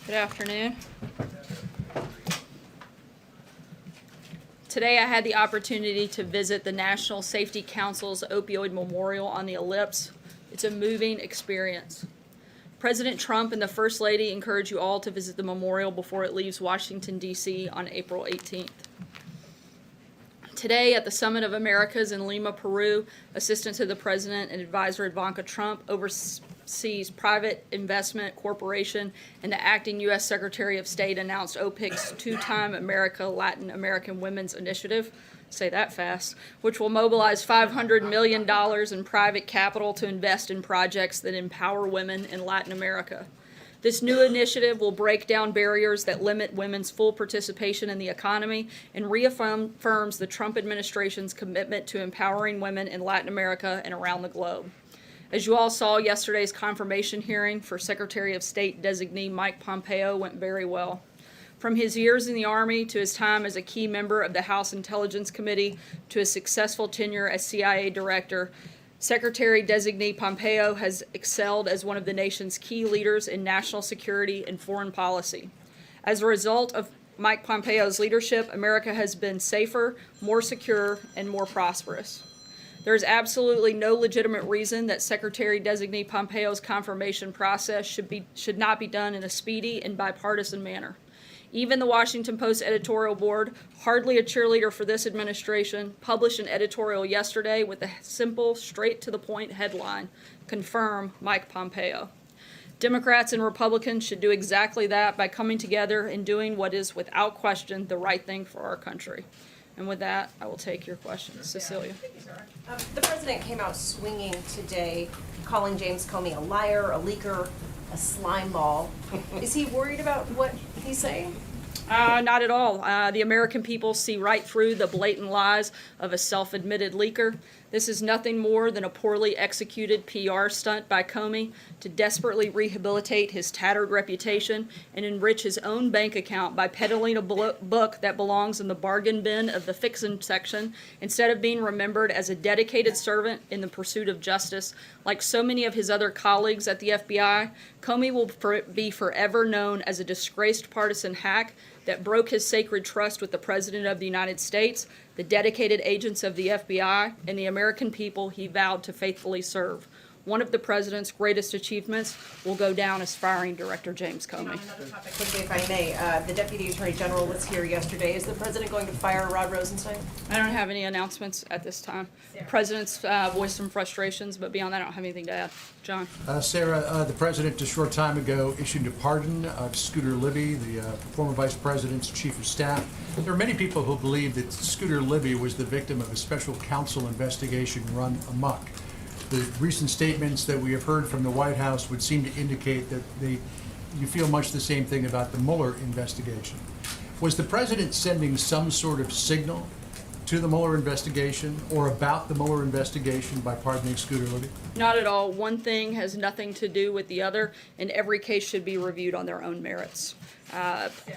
Good afternoon. Today I had the opportunity to visit the National Safety Council's opioid memorial on the Ellipse. It's a moving experience. President Trump and the First Lady encourage you all to visit the memorial before it leaves Washington, D.C. on April 18th. Today at the Summit of Americas in Lima, Peru, Assistant to the President and Advisor Ivanka Trump oversees private investment corporation, and the acting U.S. Secretary of State announced OPIC's two-time America Latin American Women's Initiative, say that fast, which will mobilize $500 million in private capital to invest in projects that empower women in Latin America. This new initiative will break down barriers that limit women's full participation in the economy and reaffirms the Trump administration's commitment to empowering women in Latin America and around the globe. As you all saw, yesterday's confirmation hearing for Secretary of State designee Mike Pompeo went very well. From his years in the Army to his time as a key member of the House Intelligence Committee to his successful tenure as CIA Director, Secretary-designee Pompeo has excelled as one of the nation's key leaders in national security and foreign policy. As a result of Mike Pompeo's leadership, America has been safer, more secure, and more prosperous. There is absolutely no legitimate reason that Secretary-designee Pompeo's confirmation process should not be done in a speedy and bipartisan manner. Even the Washington Post editorial board, hardly a cheerleader for this administration, published an editorial yesterday with a simple, straight-to-the-point headline, "Confirm Mike Pompeo." Democrats and Republicans should do exactly that by coming together and doing what is, without question, the right thing for our country. And with that, I will take your questions. Cecilia. The president came out swinging today, calling James Comey a liar, a leaker, a slime ball. Is he worried about what he's saying? Not at all. The American people see right through the blatant lies of a self-admitted leaker. This is nothing more than a poorly executed PR stunt by Comey to desperately rehabilitate his tattered reputation and enrich his own bank account by peddling a book that belongs in the bargain bin of the fiction section instead of being remembered as a dedicated servant in the pursuit of justice. Like so many of his other colleagues at the FBI, Comey will be forever known as a disgraced partisan hack that broke his sacred trust with the President of the United States, the dedicated agents of the FBI, and the American people he vowed to faithfully serve. One of the President's greatest achievements will go down as firing Director James Comey. On another topic, quickly, if I may, the Deputy Attorney General was here yesterday. Is the President going to fire Rod Rosenstein? I don't have any announcements at this time. The President's voiced some frustrations, but beyond that, I don't have anything to add. John? Sarah, the President a short time ago issued a pardon of Scooter Libby, the former Vice President's Chief of Staff. There are many people who believe that Scooter Libby was the victim of a special counsel investigation run amok. The recent statements that we have heard from the White House would seem to indicate that you feel much the same thing about the Mueller investigation. Was the President sending some sort of signal to the Mueller investigation or about the Mueller investigation by pardoning Scooter Libby? Not at all. One thing has nothing to do with the other, and every case should be reviewed on their own merits.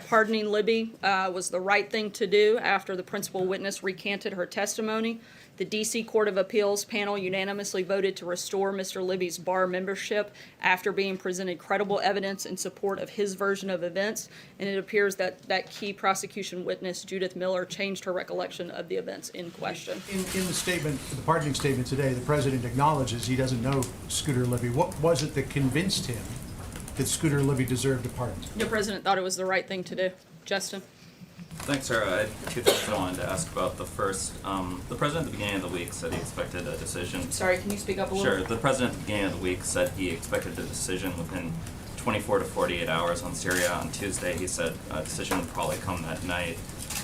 Pardoning Libby was the right thing to do after the principal witness recanted her testimony. The D.C. Court of Appeals panel unanimously voted to restore Mr. Libby's bar membership after being presented credible evidence in support of his version of events, and it appears that that key prosecution witness, Judith Miller, changed her recollection of the events in question. In the statement, the pardoning statement today, the President acknowledges he doesn't know Scooter Libby. What was it that convinced him that Scooter Libby deserved a pardon? The President thought it was the right thing to do. Justin? Thanks, Sarah. I had two things I wanted to ask about. The first, the President at the beginning of the week said he expected a decision. Sorry, can you speak up a little? Sure. The President at the beginning of the week said he expected a decision within 24 to 48 hours on Syria. On Tuesday, he said a decision would probably come that night.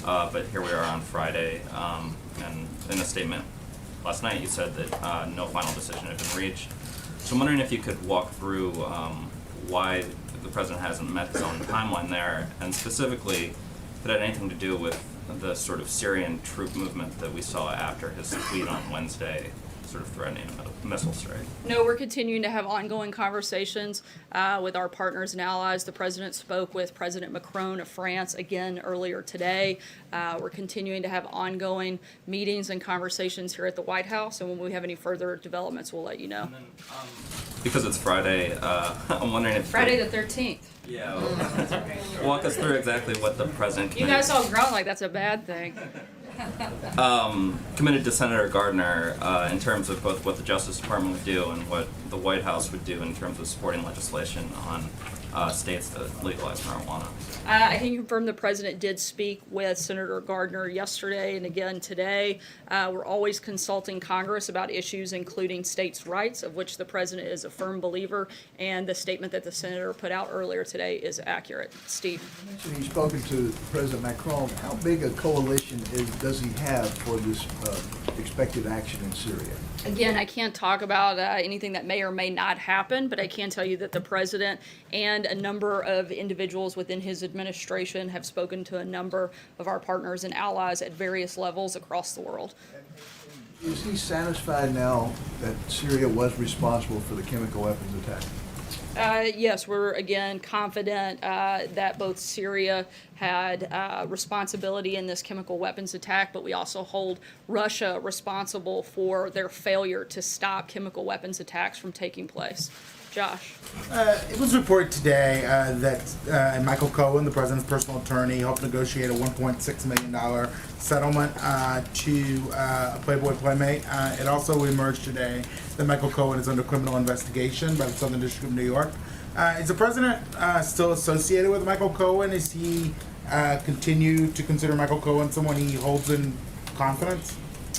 But here we are on Friday, and in a statement last night, you said that no final decision had been reached. So I'm wondering if you could walk through why the President hasn't met his own timeline there, and specifically, if it had anything to do with the sort of Syrian troop movement that we saw after his tweet on Wednesday, sort of threatening a missile strike. No, we're continuing to have ongoing conversations with our partners and allies. The President spoke with President Macron of France again earlier today. We're continuing to have ongoing meetings and conversations here at the White House, and when we have any further developments, we'll let you know. And then, because it's Friday, I'm wondering if Friday the 13th. Yeah. Walk us through exactly what the president You committed. guys all groan like that's a bad thing. Committed to Senator Gardner in terms of both what the Justice Department would do and what the White House would do in terms of supporting legislation on states that legalize marijuana. I can confirm the president did speak with Senator Gardner yesterday and again today. We're always consulting Congress about issues including states' rights, of which the president is a firm believer, and the statement that the senator put out earlier today is accurate. Steve. He's spoken to President Macron. How big a coalition does he have for this expected action in Syria? Again, I can't talk about anything that may or may not happen, but I can tell you that the president and a number of individuals within his administration have spoken to a number of our partners and allies at various levels across the world. Is he satisfied now that Syria was responsible for the chemical weapons attack? Yes, we're again confident that both Syria had responsibility in this chemical weapons attack, but we also hold Russia responsible for their failure to stop chemical weapons attacks from taking place. Josh. It was reported today that Michael Cohen, the president's personal attorney, helped negotiate a $1.6 million settlement to a Playboy Playmate. It also emerged today that Michael Cohen is under criminal investigation by the Southern District of New York. Is the president still associated with Michael Cohen? Is he continue to consider Michael Cohen someone he holds in confidence?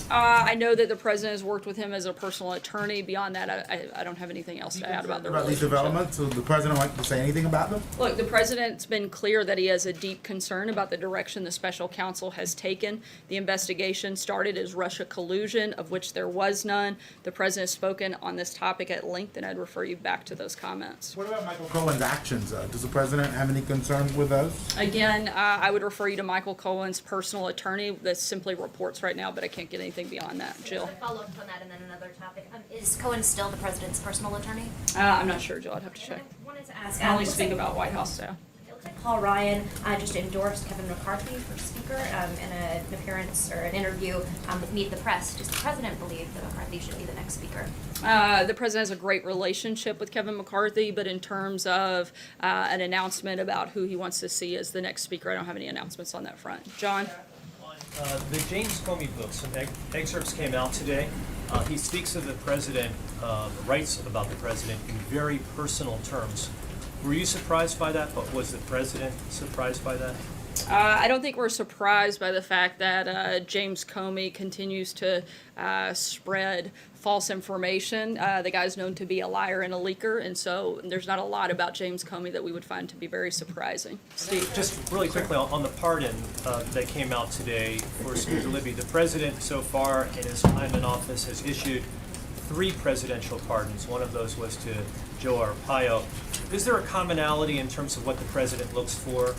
I know that the president has worked with him as a personal attorney. Beyond that, I don't have anything else to add about the About these relationship. developments? Would the president like to say anything about them? Look, the president's been clear that he has a deep concern about the direction the special counsel has taken. The investigation started as Russia collusion, of which there was none. The president has spoken on this topic at length, and I'd refer you back to those comments. What about Michael Cohen's actions? Does the president have any concern with those? Again, I would refer you to Michael Cohen's personal attorney. That simply reports right now, but I can't get anything beyond that. Jill? A follow-up on that and then another topic. Is Cohen still the president's personal attorney? I'm not sure, Jill. I'd have to check. I wanted to ask. I only looks speak like- about White House staff. It looks like Paul Ryan just endorsed Kevin McCarthy for Speaker in an appearance or an interview with Meet the Press. Does the president believe that McCarthy should be the next Speaker? The president has a great relationship with Kevin McCarthy, but in terms of an announcement about who he wants to see as the next speaker, I don't have any announcements on that front. John? The James Comey book, some excerpts came out today. He speaks of the president, writes about the president in very personal terms. Were you surprised by that? But was the president surprised by that? I don't think we're surprised by the fact that James Comey continues to spread false information. The guy's known to be a liar and a leaker, and so there's not a lot about James Comey that we would find to be very surprising. Steve? Just really quickly on the pardon that came out today for Scooter Libby, the president so far in his time in office has issued 3 presidential pardons. One of those was to Joe Arpaio. Is there a commonality in terms of what the president looks for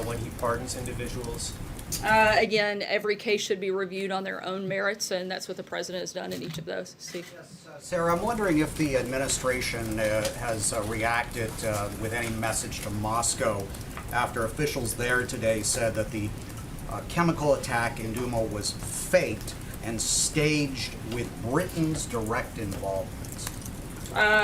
when he pardons individuals? Again, every case should be reviewed on their own merits, and that's what the president has done in each of those. Steve? Sarah, I'm wondering if the administration has reacted with any message to Moscow after officials there today said that the chemical attack in Duma was faked and staged with Britain's direct involvement.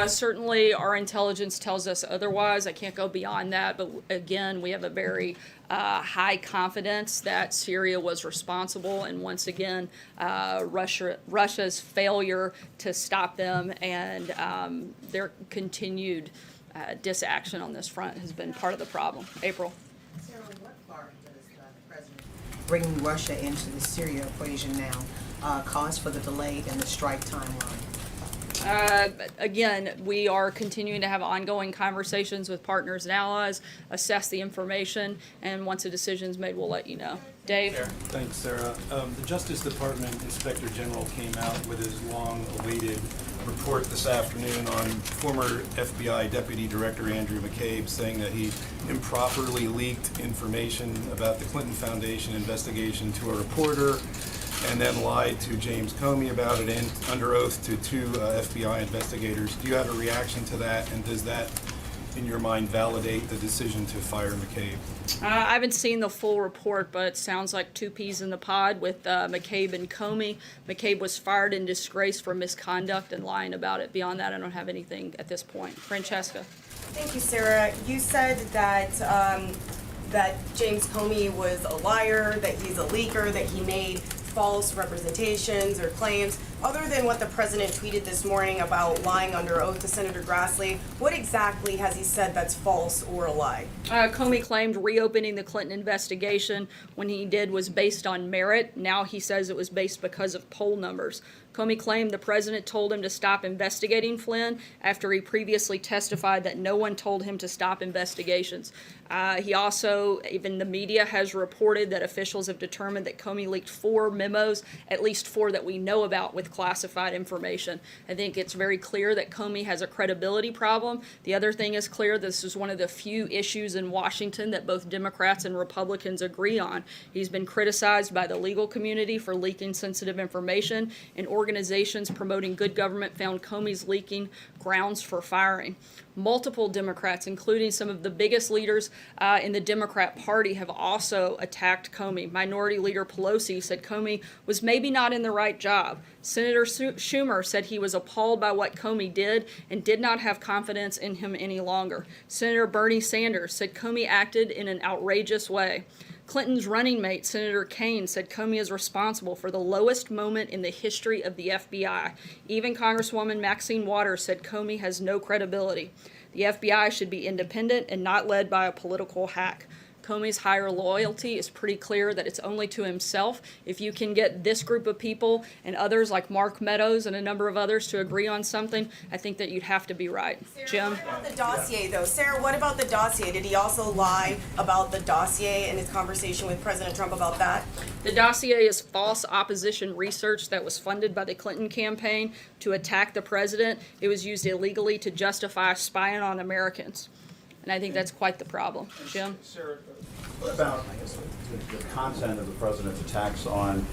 Certainly, our intelligence tells us otherwise. I can't go beyond that, but again, we have a very high confidence that Syria was responsible, and once again, Russia's failure to stop them and their continued disaction on this front has been part of the problem. April. Sarah, what part does the president bringing Russia into the Syria equation now cause for the delay in the strike timeline? Again, we are continuing to have ongoing conversations with partners and allies, assess the information, and once a decision is made, we'll let you know. Dave? Thanks, Sarah. The Justice Department Inspector General came out with his long-awaited report this afternoon on former FBI Deputy Director Andrew McCabe, saying that he improperly leaked information about the Clinton Foundation investigation to a reporter, and then lied to James Comey about it and under oath to 2 FBI investigators. Do you have a reaction to that, and does that in your mind, validate the decision to fire McCabe? I haven't seen the full report, but it sounds like two peas in the pod with McCabe and Comey. McCabe was fired in disgrace for misconduct and lying about it. Beyond that, I don't have anything at this point. Francesca. Thank you, Sarah. You said that that James Comey was a liar, that he's a leaker, that he made false representations or claims. Other than what the president tweeted this morning about lying under oath to Senator Grassley, what exactly has he said that's false or a lie? Comey claimed reopening the Clinton investigation when he did was based on merit. Now he says it was based because of poll numbers. Comey claimed the president told him to stop investigating Flynn after he previously testified that no one told him to stop investigations. He also, even the media has reported that officials have determined that Comey leaked 4 memos, at least 4 that we know about, with classified information. I think it's very clear that Comey has a credibility problem. The other thing is clear, this is one of the few issues in Washington that both Democrats and Republicans agree on. He's been criticized by the legal community for leaking sensitive information, and organizations promoting good government found Comey's leaking grounds for firing. Multiple Democrats, including some of the biggest leaders in the Democrat Party, have also attacked Comey. Minority Leader Pelosi said Comey was maybe not in the right job. Senator Schumer said he was appalled by what Comey did and did not have confidence in him any longer. Senator Bernie Sanders said Comey acted in an outrageous way. Clinton's running mate, Senator Kaine, said Comey is responsible for the lowest moment in the history of the FBI. Even Congresswoman Maxine Waters said Comey has no credibility. The FBI should be independent and not led by a political hack. Comey's higher loyalty is pretty clear that it's only to himself. If you can get this group of people and others like Mark Meadows and a number of others to agree on something, I think that you'd have to be right. Sarah, Jim? what about the dossier, though? Sarah, what about the dossier? Did he also lie about the dossier in his conversation with President Trump about that? The dossier is false opposition research that was funded by the Clinton campaign to attack the president. It was used illegally to justify spying on Americans. And I think that's quite the problem. Jim? Sarah, what about the content of the president's attacks on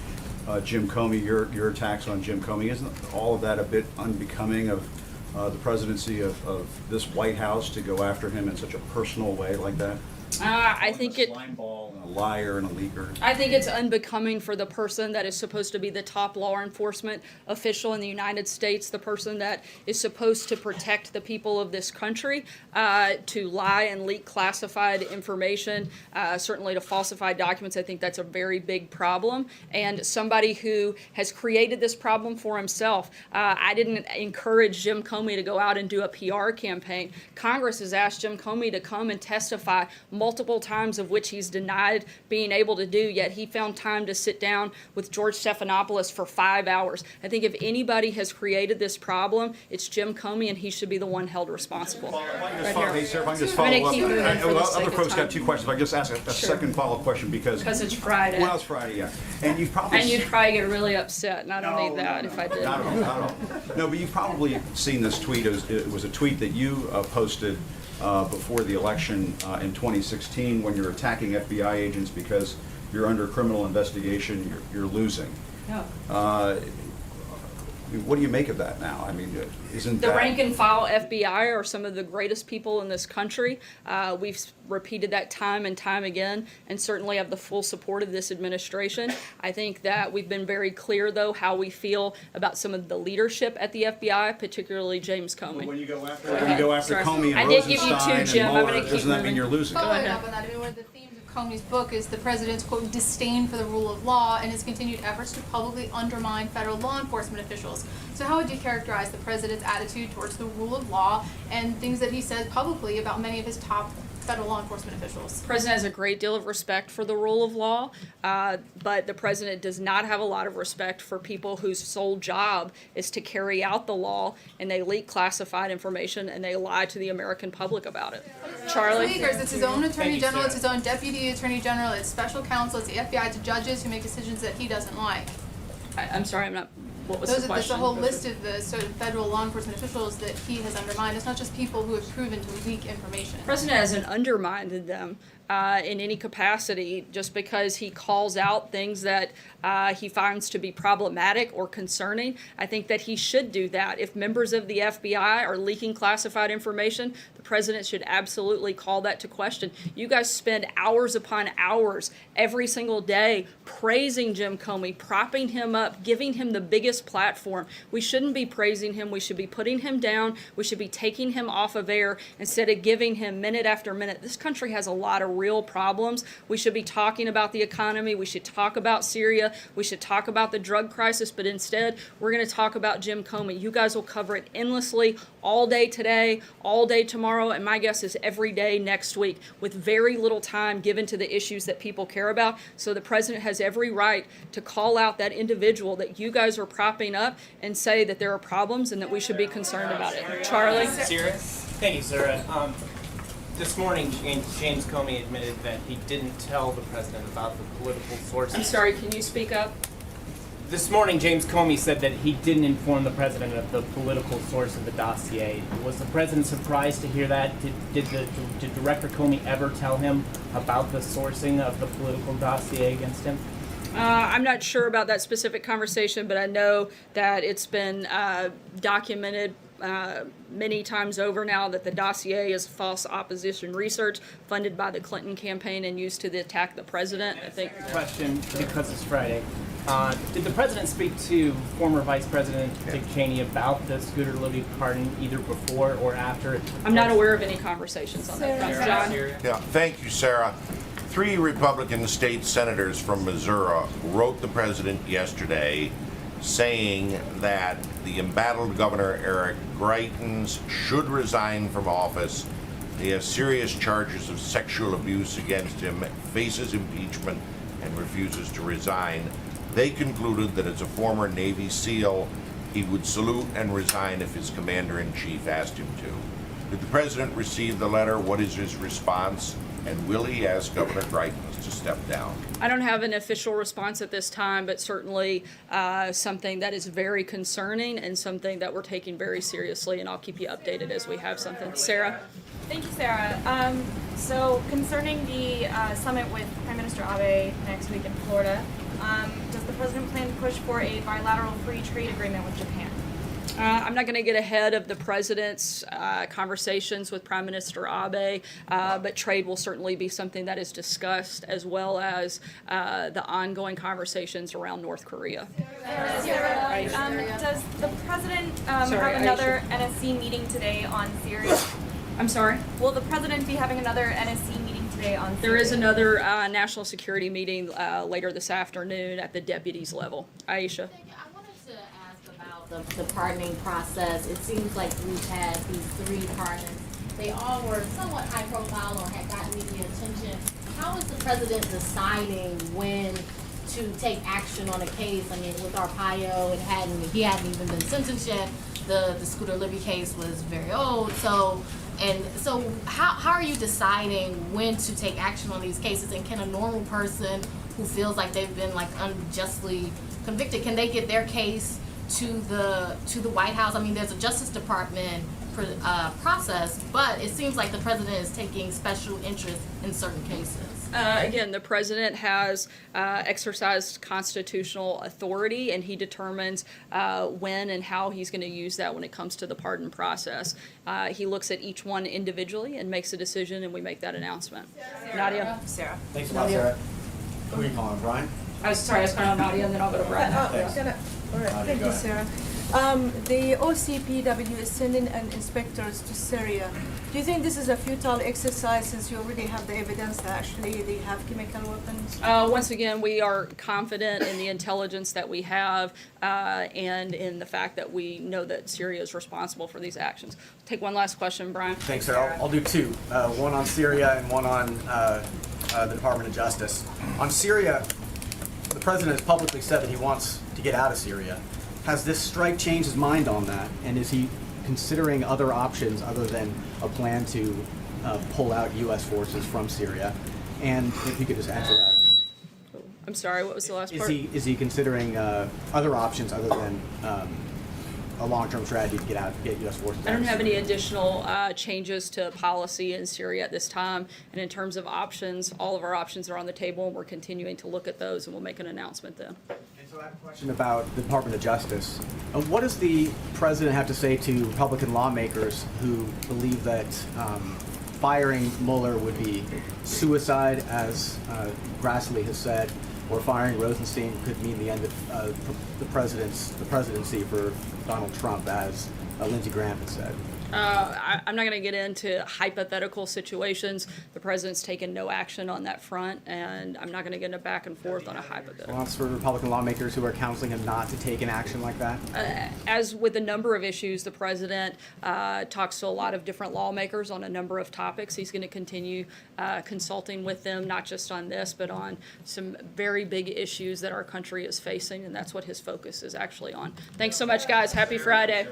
Jim Comey, your attacks on Jim Comey? Isn't all of that a bit unbecoming of the presidency of this White House to go after him in such a personal way like that? I think it. Slime ball and a liar and a leaker. I think it's unbecoming for the person that is supposed to be the top law enforcement official in the United States, the person that is supposed to protect the people of this country, to lie and leak classified information, certainly to falsify documents. I think that's a very big problem. And somebody who has created this problem for himself. I didn't encourage Jim Comey to go out and do a PR campaign. Congress has asked Jim Comey to come and testify multiple times, of which he's denied being able to do, yet he found time to sit down with George Stephanopoulos for 5 hours. I think if anybody has created this problem, it's Jim Comey, and he should be the one held responsible. Hey, sir, if I can just I'm gonna follow up. keep moving for the sake Other of folks time. got 2 questions. If I can just ask a second follow-up question because it's Friday. Well, it's Friday, yeah. And you've probably And you'd probably get really upset, and I don't need that if I did. Not at all, not at all. No, but you've probably seen this tweet. It was a tweet that you posted before the election in 2016 when you're attacking FBI agents because you're under criminal investigation, you're losing. Yeah. What do you make of that now? I mean, isn't The that... rank and file FBI are some of the greatest people in this country. We've repeated that time and time again, and certainly have the full support of this administration. I think that we've been very clear, though, how we feel about some of the leadership at the FBI, particularly James Comey. When you go after, Sorry. Comey and I did give you Rosenstein two, Jim. and I'm Mueller, gonna keep doesn't that mean moving. you're losing? Go Following ahead. up on that, I mean, one of the themes of Comey's book is the president's, quote, disdain for the rule of law and his continued efforts to publicly undermine federal law enforcement officials. So how would you characterize the president's attitude towards the rule of law and things that he says publicly about many of his top federal law enforcement officials? The president has a great deal of respect for the rule of law, but the president does not have a lot of respect for people whose sole job is to carry out the law, and they leak classified information and they lie to the American public about it. Charlie? Leakers, it's his own attorney you, general, Sarah. it's his own deputy attorney general, it's special counsel, it's the FBI, it's judges who make decisions that he doesn't like. I'm sorry, I'm not. What was There's the a question? whole list of the sort of federal law enforcement officials that he has undermined. It's not just people who have proven to leak information. The president hasn't undermined them. in any capacity just because he calls out things that he finds to be problematic or concerning. I think that he should do that. If members of the FBI are leaking classified information, the president should absolutely call that to question. You guys spend hours upon hours every single day praising Jim Comey, propping him up, giving him the biggest platform. We shouldn't be praising him. We should be putting him down. We should be taking him off of air instead of giving him minute after minute. This country has a lot of real problems. We should be talking about the economy. We should talk about Syria. We should talk about the drug crisis, but instead we're going to talk about Jim Comey. You guys will cover it endlessly all day today, all day tomorrow, and my guess is every day next week with very little time given to the issues that people care about. So the president has every right to call out that individual that you guys are propping up and say that there are problems and that we should be concerned about it. Charlie? Sarah? Thank you, Sarah. This morning, James Comey admitted that he didn't tell the president about the political sources. I'm sorry, can you speak up? This morning, James Comey said that he didn't inform the president of the political source of the dossier. Was the president surprised to hear that? Did Director Comey ever tell him about the sourcing of the political dossier against him? I'm not sure about that specific conversation, but I know that it's been documented many times over now that the dossier is false opposition research funded by the Clinton campaign and used to attack the president. I think. Question, because it's Friday. Did the president speak to former Vice President Dick Cheney about the Scooter Libby pardon either before or after? I'm not aware of any conversations on that front. John? Yeah, thank you, Sarah. 3 Republican state senators from Missouri wrote the president yesterday saying that the embattled Governor Eric Greitens should resign from office. He has serious charges of sexual abuse against him, faces impeachment, and refuses to resign. They concluded that as a former Navy SEAL, he would salute and resign if his commander-in-chief asked him to. Did the president receive the letter? What is his response? And will he ask Governor Greitens to step down? I don't have an official response at this time, but certainly something that is very concerning and something that we're taking very seriously, and I'll keep you updated as we have something. Sarah? Thank you, Sarah. So concerning the summit with Prime Minister Abe next week in Florida, does the president plan to push for a bilateral free trade agreement with Japan? I'm not going to get ahead of the president's conversations with Prime Minister Abe, but trade will certainly be something that is discussed, as well as the ongoing conversations around North Korea. Does the president have another NSC meeting today on Syria? I'm sorry? Will the president be having another NSC meeting today on Syria? There is another national security meeting later this afternoon at the deputies level. Aisha? The pardoning process. It seems like we've had these 3 pardons. They all were somewhat high profile or had gotten media attention. How is the president deciding when to take action on a case? I mean, with Arpaio, he hadn't even been sentenced yet. The Scooter Libby case was very old. So how are you deciding when to take action on these cases? And can a normal person who feels like they've been like unjustly convicted, can they get their case to the White House? I mean, there's a Justice Department process, but it seems like the president is taking special interest in certain cases. Again, the president has exercised constitutional authority, and he determines when and how he's going to use that when it comes to the pardon process. He looks at each one individually and makes a decision, and we make that announcement. Nadia? Sarah. Thanks a lot, Sarah. Who are you calling, Brian? I was sorry, I was calling on Nadia, and then I'll go to Brian. All right, thank you, Sarah. The OCPW is sending inspectors to Syria. Do you think this is a futile exercise since you already have the evidence that actually they have chemical weapons? Once again, we are confident in the intelligence that we have and in the fact that we know that Syria is responsible for these actions. Take one last question, Brian. Thanks, Sarah. I'll do 2. One on Syria and one on the Department of Justice. On Syria, the president has publicly said that he wants to get out of Syria. Has this strike changed his mind on that? And is he considering other options other than a plan to pull out U.S. forces from Syria? And if you could just answer that. I'm sorry, what was the last part? Is he considering other options other than a long-term strategy to get U.S. forces out. I don't of have Syria? any additional changes to policy in Syria at this time. And in terms of options, all of our options are on the table, and we're continuing to look at those, and we'll make an announcement then. And so I have a question about the Department of Justice. What does the president have to say to Republican lawmakers who believe that firing Mueller would be suicide, as Grassley has said, or firing Rosenstein could mean the end of the presidency for Donald Trump, as Lindsey Graham has said? I'm not going to get into hypothetical situations. The president's taken no action on that front, and I'm not going to get into back and forth on a hypothetical. Response for Republican lawmakers who are counseling him not to take an action like that? As with a number of issues, the president talks to a lot of different lawmakers on a number of topics. He's going to continue consulting with them, not just on this, but on some very big issues that our country is facing, and that's what his focus is actually on. Thanks so much, guys. Happy Friday.